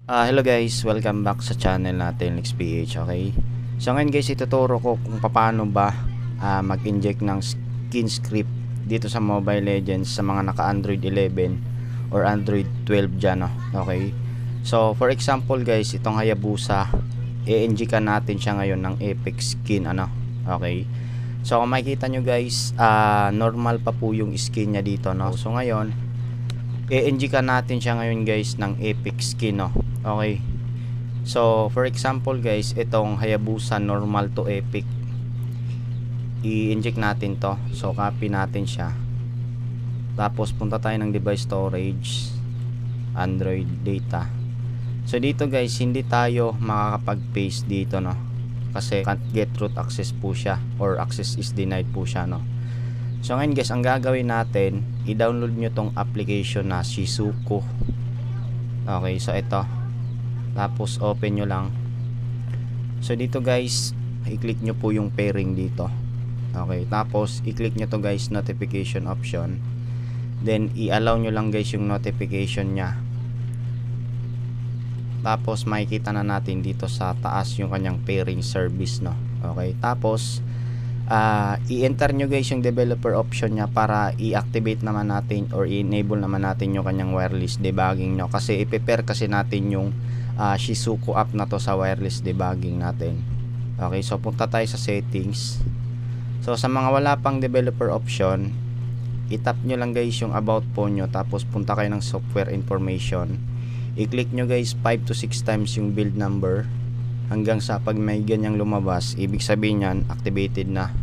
Hello guys, welcome back sa channel natin XPH, okay? So ngayon guys, ituturo ko kung paano ba mag-inject ng skin script dito sa Mobile Legends sa mga naka Android 11 or Android 12 dyan, no? Okay? So for example guys, itong Hayabusa, i-inject natin siya ngayon ng Epic skin, ano? Okay? So kung makikita nyo guys, normal pa po yung skin niya dito, no? So ngayon, i-inject natin siya ngayon guys ng Epic skin, no? Okay. So, for example guys, itong Hayabusa normal to Epic. I-inject natin to. So, copy natin siya. Tapos, punta tayo ng device storage, Android data. So, dito guys, hindi tayo makakapag-paste dito, no? Kasi can't get root access po siya, or access is denied po siya, no? So, ngayon guys, ang gagawin natin, i-download nyo tong application na Shizuku. Okay, so ito. Tapos open nyo lang. So dito guys, i-click nyo po yung pairing dito. Okay, tapos i-click nyo to guys, notification option. Then i-allow nyo lang guys yung notification nya. Tapos makikita na natin dito sa taas yung kanyang pairing service, no? Okay, tapos i-enter nyo guys yung developer option nya para i-activate naman natin or i-enable naman natin yung kanyang wireless debugging, no? Kasi i-prepare kasi natin yung Shizuku app na to sa wireless debugging natin. Okay, so punta tayo sa settings. So sa mga wala pang developer option, i-tap nyo lang guys yung about phone nyo, tapos punta kayo ng software information. I-click nyo guys 5 to 6 times yung build number hanggang sa pag may ganyang lumabas, ibig sabihin yan activated na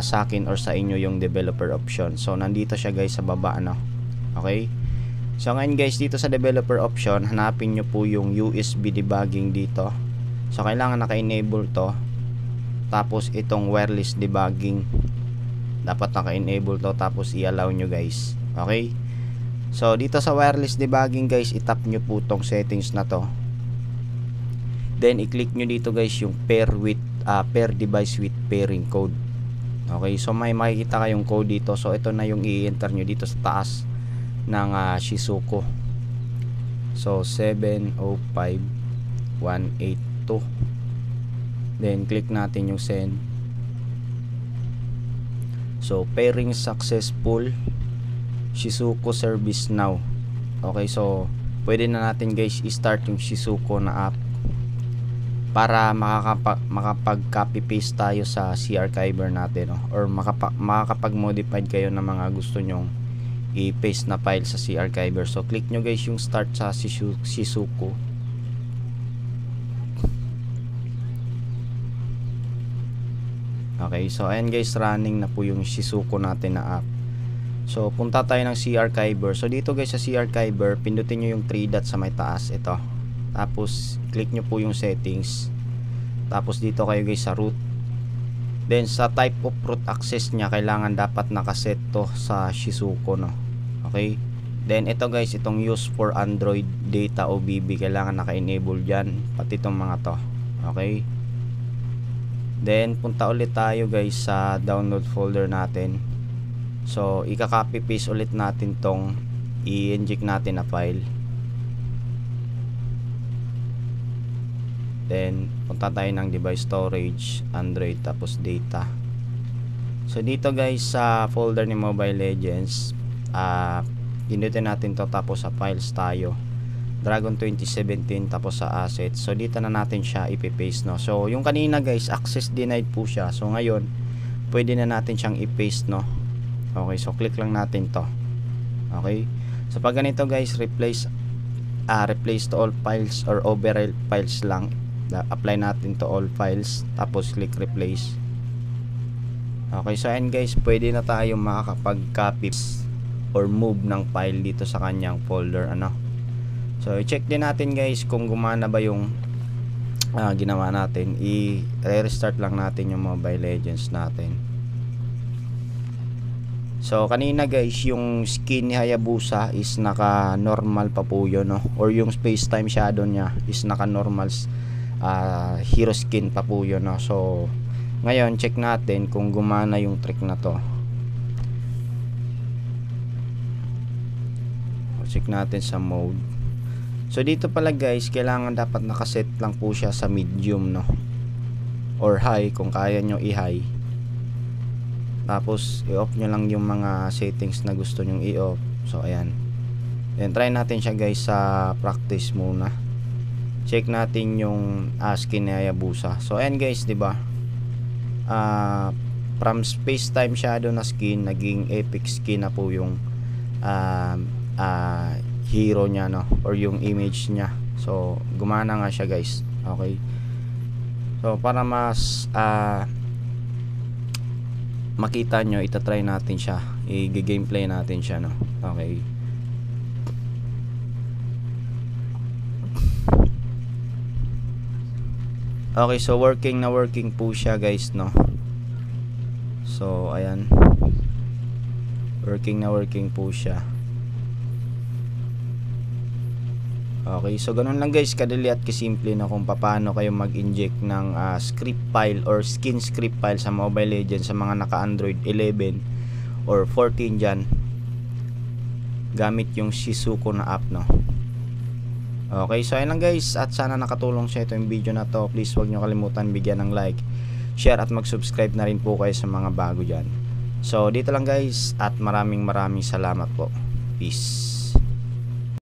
sa akin or sa inyo yung developer option. So nandito siya guys sa baba, ano? Okay. So ngayon guys, dito sa developer option, hanapin nyo po yung USB debugging dito. So kailangan naka-enable to. Tapos itong wireless debugging, dapat naka-enable to. Tapos i-allow nyo guys. Okay. So dito sa wireless debugging guys, i-tap nyo po tong settings na to. Then i-click nyo dito guys yung pair device with pairing code. Okay, so may makikita kayong code dito. So ito na yung i-enter nyo dito sa taas ng Shizuku. So 705182. Then click natin yung send. So pairing successful, Shizuku service now. Okay, so pwede na natin guys i-start yung Shizuku na app para makapag-copy paste tayo sa C-archiver natin, no? Or makakapag-modify kayo ng mga gusto nyong i-paste na file sa C-archiver. So click nyo guys yung start sa Shizuku. Okay, so ayan guys, running na po yung Shizuku natin na app. So punta tayo ng C-archiver. So dito guys sa C-archiver, pindutin nyo yung 3 dots sa may taas, ito. Tapos click nyo po yung settings. Tapos dito kayo guys sa root. Then sa type of root access nya, kailangan dapat nakaset to sa Shizuku, no? Okay. Then ito guys, itong use for Android data OBB, kailangan naka-enable dyan, pati itong mga to. Okay. Then punta ulit tayo guys sa download folder natin. So ika-copy paste ulit natin tong i-inject natin na file. Then punta tayo ng device storage, Android, tapos data. So dito guys sa folder ni Mobile Legends, pinutin natin to, tapos sa files tayo, Dragon 2017, tapos sa assets. So dito na natin siya ipi-paste, no? So yung kanina guys, access denied po siya. So ngayon pwede na natin siyang i-paste, no? Okay, so click lang natin to. Okay, so pag ganito guys, replace to all files or override files lang, apply natin to all files, tapos click replace. Okay, so ayan guys, pwede na tayo makakapag-copy or move ng file dito sa kanyang folder, ano? So i-check din natin guys kung gumana ba yung ginawa natin. I-restart lang natin yung Mobile Legends natin. So kanina guys, yung skin ni Hayabusa is naka normal pa po yun, no? Or yung space time shadow nya is naka normal hero skin pa po yun, no? So ngayon check natin kung gumana yung trick na to. Check natin sa mode. So dito pala guys, kailangan dapat nakaset lang po siya sa medium, no, or high kung kaya nyo i-high. Tapos i-off nyo lang yung mga settings na gusto nyong i-off. So ayan, then try natin siya guys sa practice muna. Check natin yung skin ni Hayabusa. So ayan guys, diba, from space time shadow na skin, naging epic skin na po yung hero niya, no, or yung image niya. So gumana nga siya guys. Okay, so para mas makita nyo, itatry natin siya, i-gameplay natin siya, no. Okay, okay, so working po siya guys, no. So ayan, working po siya. Okay, so ganun lang guys, kadali at kasimple na kung paano kayo mag-inject ng script file or skin script file sa Mobile Legends sa mga naka Android 11 or 14 dyan, gamit yung Shizuku na app, no. Okay, so ayun lang guys, at sana nakatulong sa ito yung video na to. Please huwag nyo kalimutan bigyan ng like, share at mag-subscribe na rin po kayo sa mga bago dyan. So dito lang guys, at maraming salamat po. Peace.